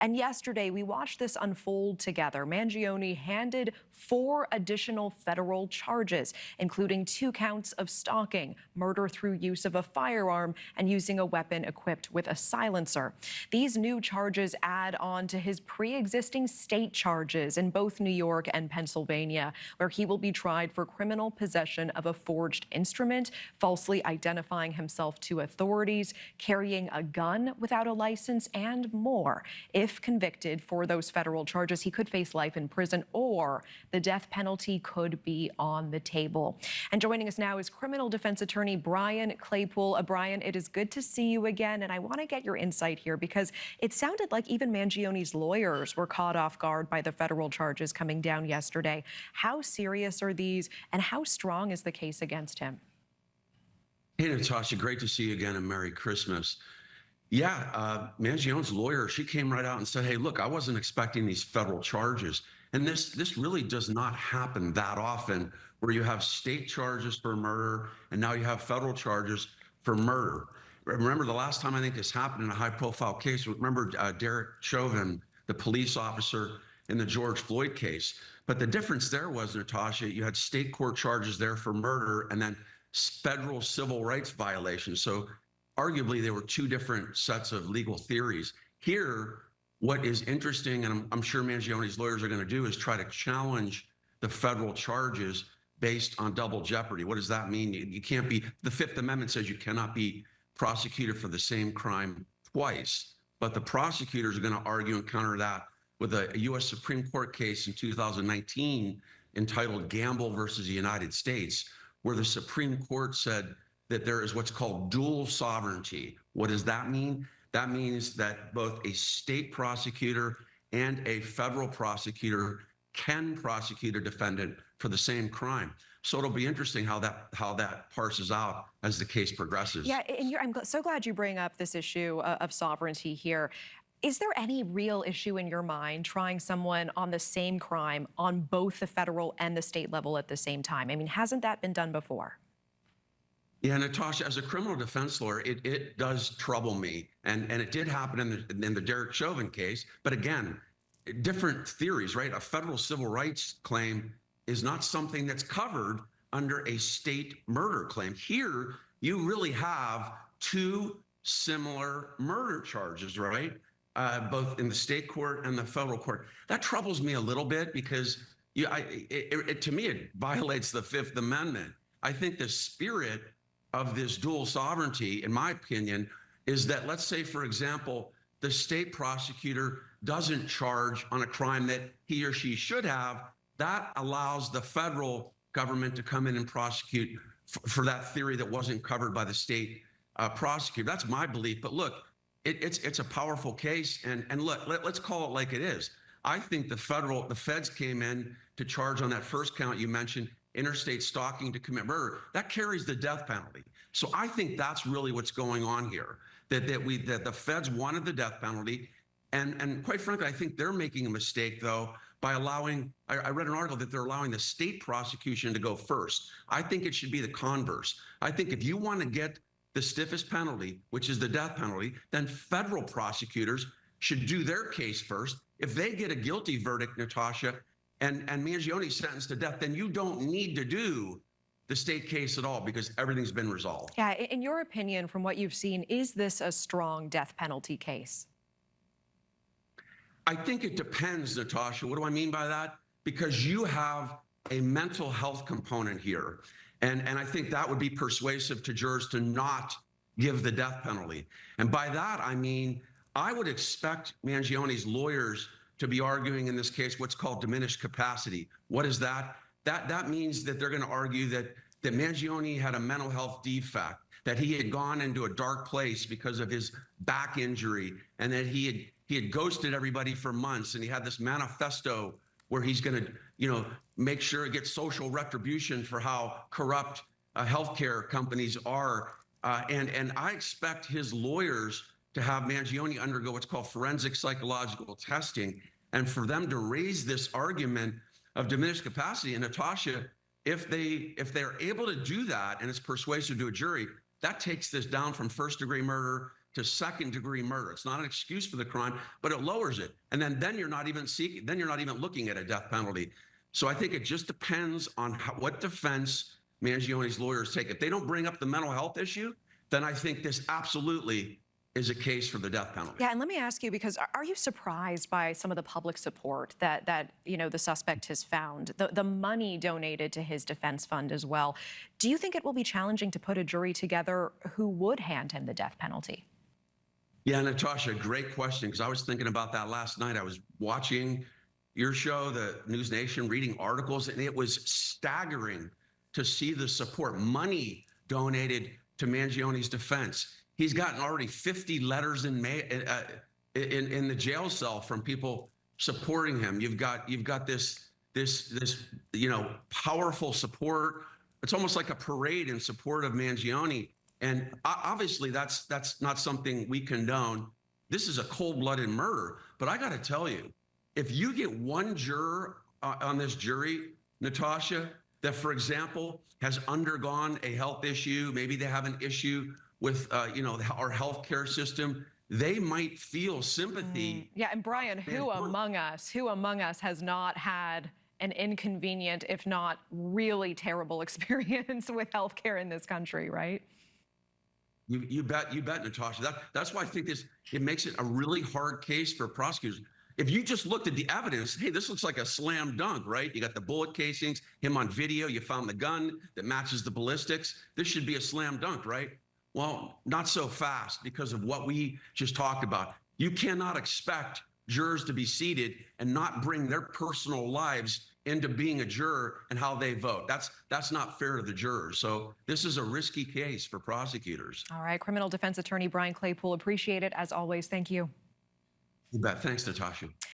And yesterday, we watched this unfold together. Mangione handed 4 additional federal charges, including 2 counts of stalking, murder through use of a firearm, and using a weapon equipped with a silencer. These new charges add on to his pre-existing state charges in both New York and Pennsylvania, where he will be tried for criminal possession of a forged instrument, falsely identifying himself to authorities, carrying a gun without a license, and more. If convicted for those federal charges, he could face life in prison, or the death penalty could be on the table. And joining us now is criminal defense attorney Brian Claypool. Brian, it is good to see you again, and I want to get your insight here because it sounded like even Mangione's lawyers were caught off guard by the federal charges coming down yesterday. How serious are these, and how strong is the case against him? Hey, Natasha, great to see you again, and Merry Christmas. Yeah, Mangione's lawyer, she came right out and said, hey, look, I wasn't expecting these federal charges. And this really does not happen that often, where you have state charges for murder and now you have federal charges for murder. Remember the last time I think this happened in a high profile case, remember Derek Chauvin, the police officer in the George Floyd case. But the difference there was, Natasha, you had state court charges there for murder and then federal civil rights violations. So arguably, there were 2 different sets of legal theories. Here, what is interesting, and I'm sure Mangione's lawyers are going to do, is try to challenge the federal charges based on double jeopardy. What does that mean? You can't be, the Fifth Amendment says you cannot be prosecuted for the same crime twice. But the prosecutors are going to argue and counter that with a U.S. Supreme Court case in 2019 entitled Gamble versus the United States, where the Supreme Court said that there is what's called dual sovereignty. What does that mean? That means that both a state prosecutor and a federal prosecutor can prosecute a defendant for the same crime. So it'll be interesting how that parses out as the case progresses. Yeah, and I'm so glad you bring up this issue of sovereignty here. Is there any real issue in your mind trying someone on the same crime on both the federal and the state level at the same time? I mean, hasn't that been done before? Yeah, Natasha, as a criminal defense lawyer, it does trouble me. And it did happen in the Derek Chauvin case. But again, different theories, right? A federal civil rights claim is not something that's covered under a state murder claim. Here, you really have 2 similar murder charges, right? Both in the state court and the federal court. That troubles me a little bit because to me, it violates the Fifth Amendment. I think the spirit of this dual sovereignty, in my opinion, is that, let's say, for example, the state prosecutor doesn't charge on a crime that he or she should have. That allows the federal government to come in and prosecute for that theory that wasn't covered by the state prosecutor. That's my belief. But look, it's a powerful case. And look, let's call it like it is. I think the feds came in to charge on that first count you mentioned, interstate stalking to commit murder. That carries the death penalty. So I think that's really what's going on here, that the feds wanted the death penalty. And quite frankly, I think they're making a mistake, though, by allowing, I read an article that they're allowing the state prosecution to go first. I think it should be the converse. I think if you want to get the stiffest penalty, which is the death penalty, then federal prosecutors should do their case first. If they get a guilty verdict, Natasha, and Mangione sentenced to death, then you don't need to do the state case at all because everything's been resolved. Yeah, in your opinion, from what you've seen, is this a strong death penalty case? I think it depends, Natasha. What do I mean by that? Because you have a mental health component here. And I think that would be persuasive to jurors to not give the death penalty. And by that, I mean, I would expect Mangione's lawyers to be arguing in this case what's called diminished capacity. What is that? That means that they're going to argue that Mangione had a mental health defect, that he had gone into a dark place because of his back injury, and that he had ghosted everybody for months, and he had this manifesto where he's going to, make sure it gets social retribution for how corrupt healthcare companies are. And I expect his lawyers to have Mangione undergo what's called forensic psychological testing, and for them to raise this argument of diminished capacity. And Natasha, if they're able to do that and it's persuasive to a jury, that takes this down from first-degree murder to second-degree murder. It's not an excuse for the crime, but it lowers it. And then you're not even seeking, then you're not even looking at a death penalty. So I think it just depends on what defense Mangione's lawyers take. If they don't bring up the mental health issue, then I think this absolutely is a case for the death penalty. Yeah, and let me ask you, because are you surprised by some of the public support that the suspect has found, the money donated to his defense fund as well? Do you think it will be challenging to put a jury together who would hand him the death penalty? Yeah, Natasha, great question, because I was thinking about that last night. I was watching your show, the News Nation, reading articles, and it was staggering to see the support, money donated to Mangione's defense. He's gotten already 50 letters in the jail cell from people supporting him. You've got this powerful support. It's almost like a parade in support of Mangione. And obviously, that's not something we condone. This is a cold-blooded murder. But I got to tell you, if you get one juror on this jury, Natasha, that, for example, has undergone a health issue, maybe they have an issue with, our healthcare system, they might feel sympathy. Yeah, and Brian, who among us has not had an inconvenient, if not really terrible experience with healthcare in this country, right? You bet, Natasha. That's why I think it makes it a really hard case for prosecutors. If you just looked at the evidence, hey, this looks like a slam dunk, right? You got the bullet casings, him on video, you found the gun that matches the ballistics. This should be a slam dunk, right? Well, not so fast, because of what we just talked about. You cannot expect jurors to be seated and not bring their personal lives into being a juror and how they vote. That's not fair to the jurors. So this is a risky case for prosecutors. All right, criminal defense attorney Brian Claypool, appreciate it as always. Thank you. You bet. Thanks, Natasha.